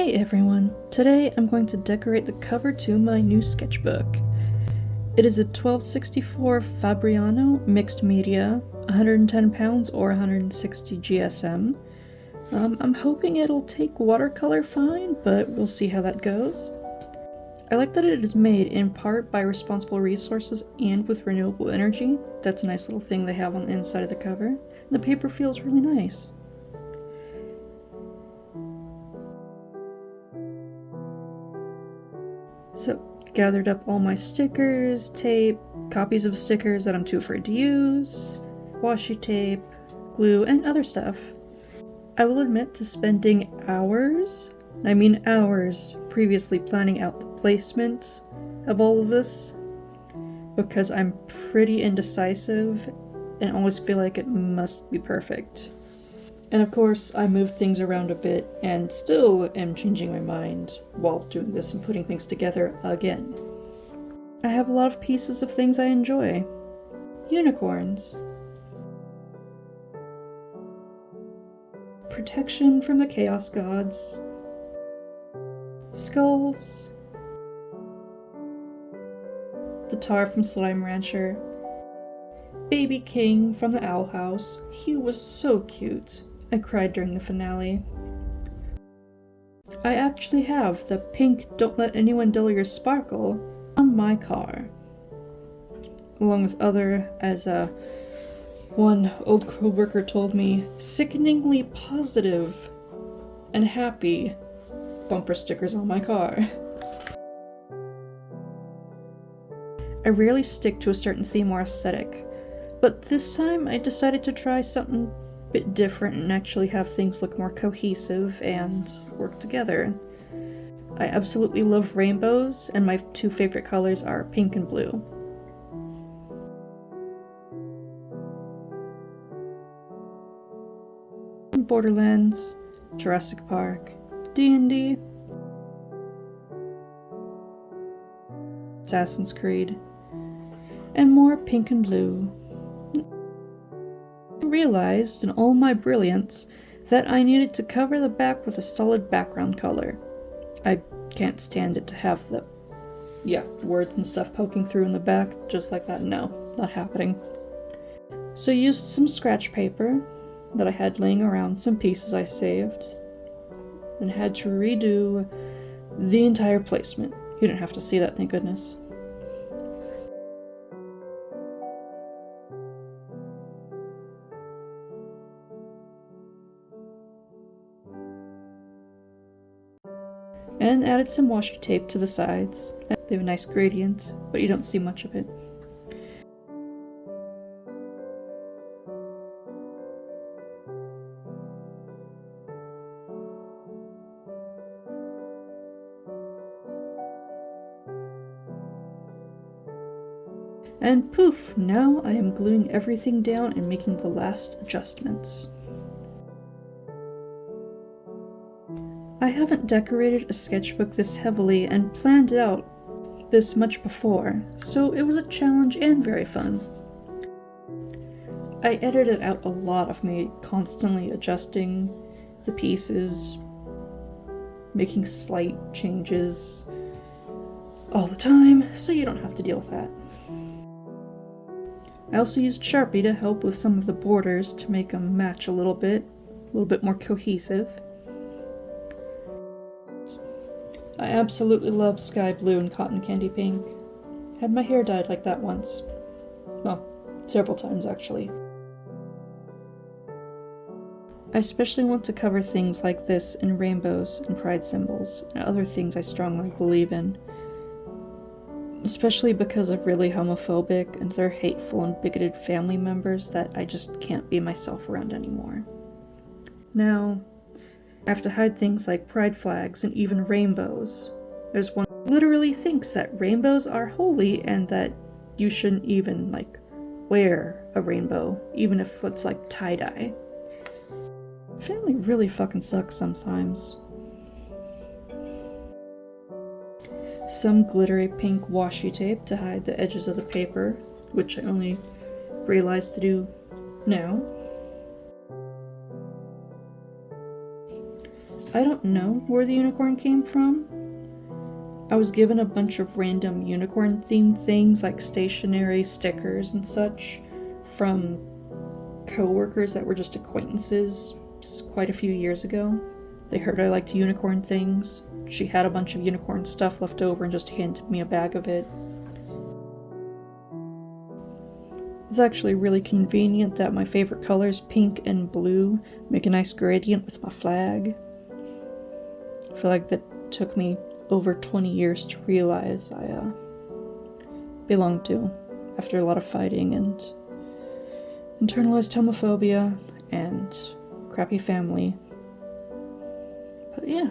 Hey everyone! Today I'm going to decorate the cover to my new sketchbook. It is a 1264 Fabriano mixed media, 110 pounds or 160 GSM. I'm hoping it'll take watercolor fine, but we'll see how that goes. I like that it is made in part by responsible resources and with renewable energy. That's a nice little thing they have on the inside of the cover. And the paper feels really nice. So, gathered up all my stickers, tape, copies of stickers that I'm too afraid to use, washi tape, glue, and other stuff. I will admit to spending hours, previously planning out the placement of all of this, because I'm pretty indecisive and always feel like it must be perfect. And of course, I moved things around a bit and still am changing my mind while doing this and putting things together again. I have a lot of pieces of things I enjoy. Unicorns. Protection from the Chaos Gods. Skulls. The Tar from Slime Rancher. Baby King from the Owl House. He was so cute. I cried during the finale. I actually have the pink "Don't Let Anyone Dull Your Sparkle" on my car. Along with other, as one old co-worker told me, sickeningly positive and happy bumper stickers on my car. I rarely stick to a certain theme or aesthetic, but this time I decided to try something bit different and actually have things look more cohesive and work together. I absolutely love rainbows, and my two favorite colors are pink and blue. Borderlands, Jurassic Park, D&D, Assassin's Creed, and more pink and blue. I realized, in all my brilliance, that I needed to cover the back with a solid background color. I can't stand it to have the, words and stuff poking through in the back, just like that. No, not happening. So I used some scratch paper that I had laying around, some pieces I saved, and had to redo the entire placement. You didn't have to see that, thank goodness. And added some washi tape to the sides. They have a nice gradient, but you don't see much of it. And poof! Now I am gluing everything down and making the last adjustments. I haven't decorated a sketchbook this heavily and planned it out this much before, so it was a challenge and very fun. I edited out a lot of me constantly adjusting the pieces, making slight changes all the time, so you don't have to deal with that. I also used Sharpie to help with some of the borders to make them match a little bit more cohesive. I absolutely love sky blue and cotton candy pink. Had my hair dyed like that once. Well, several times actually. I especially want to cover things like this in rainbows and pride symbols and other things I strongly believe in. Especially because of really homophobic and their hateful and bigoted family members that I just can't be myself around anymore. Now, I have to hide things like pride flags and even rainbows. There's one who literally thinks that rainbows are holy and that you shouldn't even, wear a rainbow, even if it's tie-dye. Family really fucking sucks sometimes. Some glittery pink washi tape to hide the edges of the paper, which I only realized to do now. I don't know where the unicorn came from. I was given a bunch of random unicorn-themed things like stationery, stickers, and such from co-workers that were just acquaintances quite a few years ago. They heard I liked unicorn things. She had a bunch of unicorn stuff left over and just handed me a bag of it. It's actually really convenient that my favorite colors, pink and blue, make a nice gradient with my flag. I feel like that took me over 20 years to realize I belonged to, after a lot of fighting and internalized homophobia and crappy family. But yeah.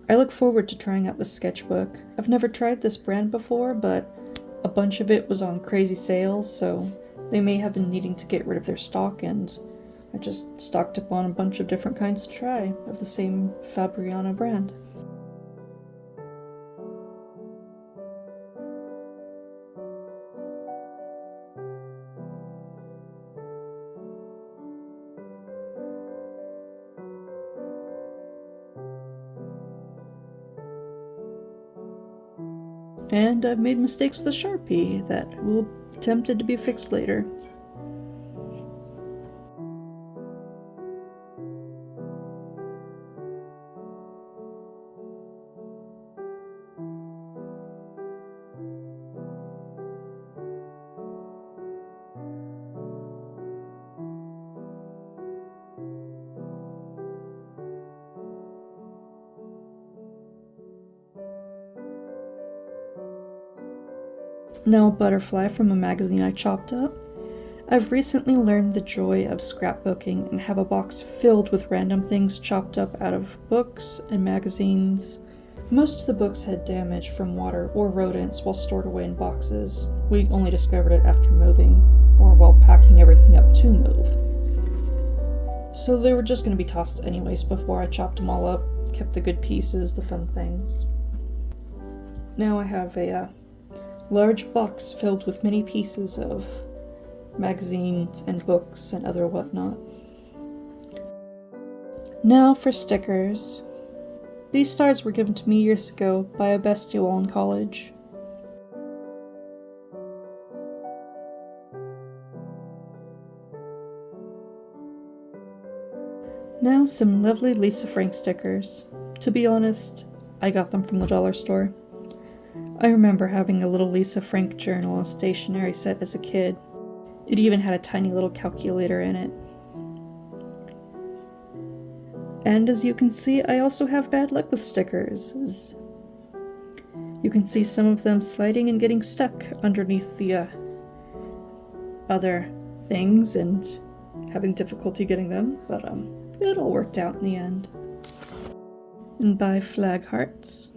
I look forward to trying out this sketchbook. I've never tried this brand before, but a bunch of it was on crazy sales, so they may have been needing to get rid of their stock, and I just stocked up on a bunch of different kinds to try of the same Fabriano brand. And I've made mistakes with the Sharpie that will be tempted to be fixed later. Now a butterfly from a magazine I chopped up. I've recently learned the joy of scrapbooking and have a box filled with random things chopped up out of books and magazines. Most of the books had damage from water or rodents while stored away in boxes. We only discovered it after moving, or while packing everything up to move. So they were just going to be tossed anyways before I chopped them all up, kept the good pieces, the fun things. Now I have a large box filled with many pieces of magazines and books and other whatnot. Now for stickers. These stars were given to me years ago by a bestie while in college. Now some lovely Lisa Frank stickers. To be honest, I got them from the dollar store. I remember having a little Lisa Frank journal and stationery set as a kid. It even had a tiny little calculator in it. And as you can see, I also have bad luck with stickers. You can see some of them sliding and getting stuck underneath the other things and having difficulty getting them, but it all worked out in the end. And buy flag hearts.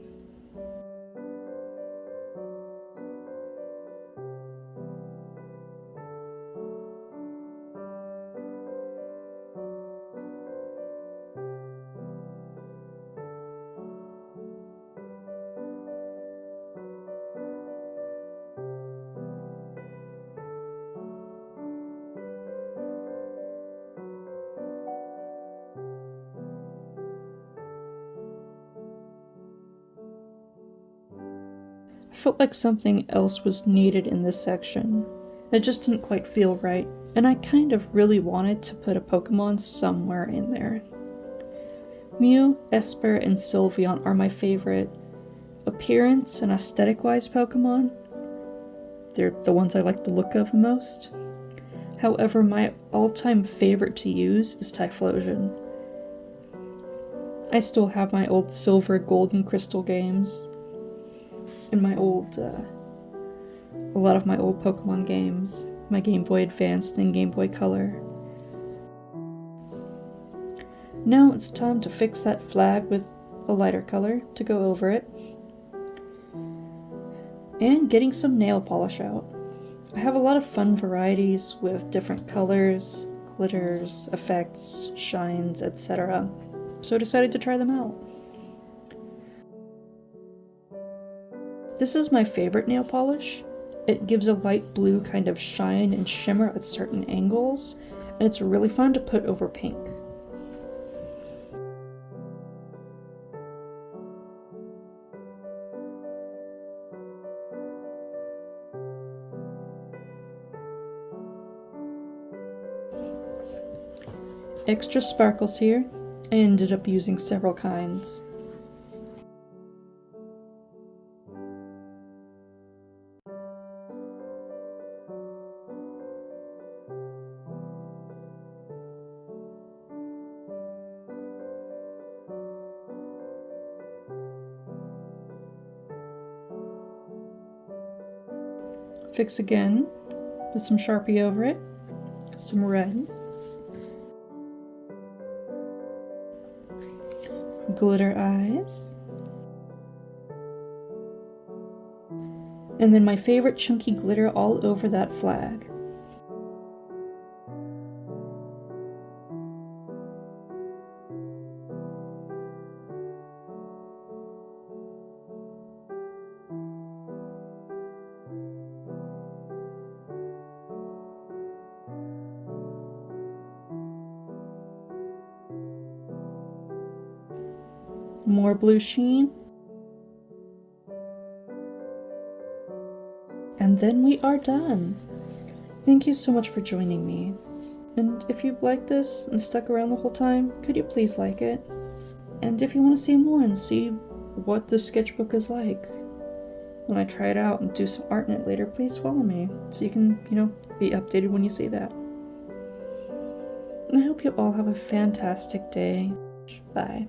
I felt like something else was needed in this section. It just didn't quite feel right, and I kind of really wanted to put a Pokemon somewhere in there. Mew, Esper, and Sylveon are my favorite appearance and aesthetic-wise Pokemon. They're the ones I like the look of the most. However, my all-time favorite to use is Typhlosion. I still have my old Silver, Gold, and Crystal games. And my old, a lot of my old Pokemon games. My Game Boy Advanced and Game Boy Color. Now it's time to fix that flag with a lighter color to go over it. And getting some nail polish out. I have a lot of fun varieties with different colors, glitters, effects, shines, etc. So I decided to try them out. This is my favorite nail polish. It gives a light blue kind of shine and shimmer at certain angles, and it's really fun to put over pink. Extra sparkles here. I ended up using several kinds. Fix again, put some Sharpie over it, some red, glitter eyes, and then my favorite chunky glitter all over that flag. More blue sheen. And then we are done. Thank you so much for joining me. And if you've liked this and stuck around the whole time, could you please like it? And if you want to see more and see what the sketchbook is like when I try it out and do some art in it later, please follow me so you can, be updated when you see that. And I hope you all have a fantastic day. Bye.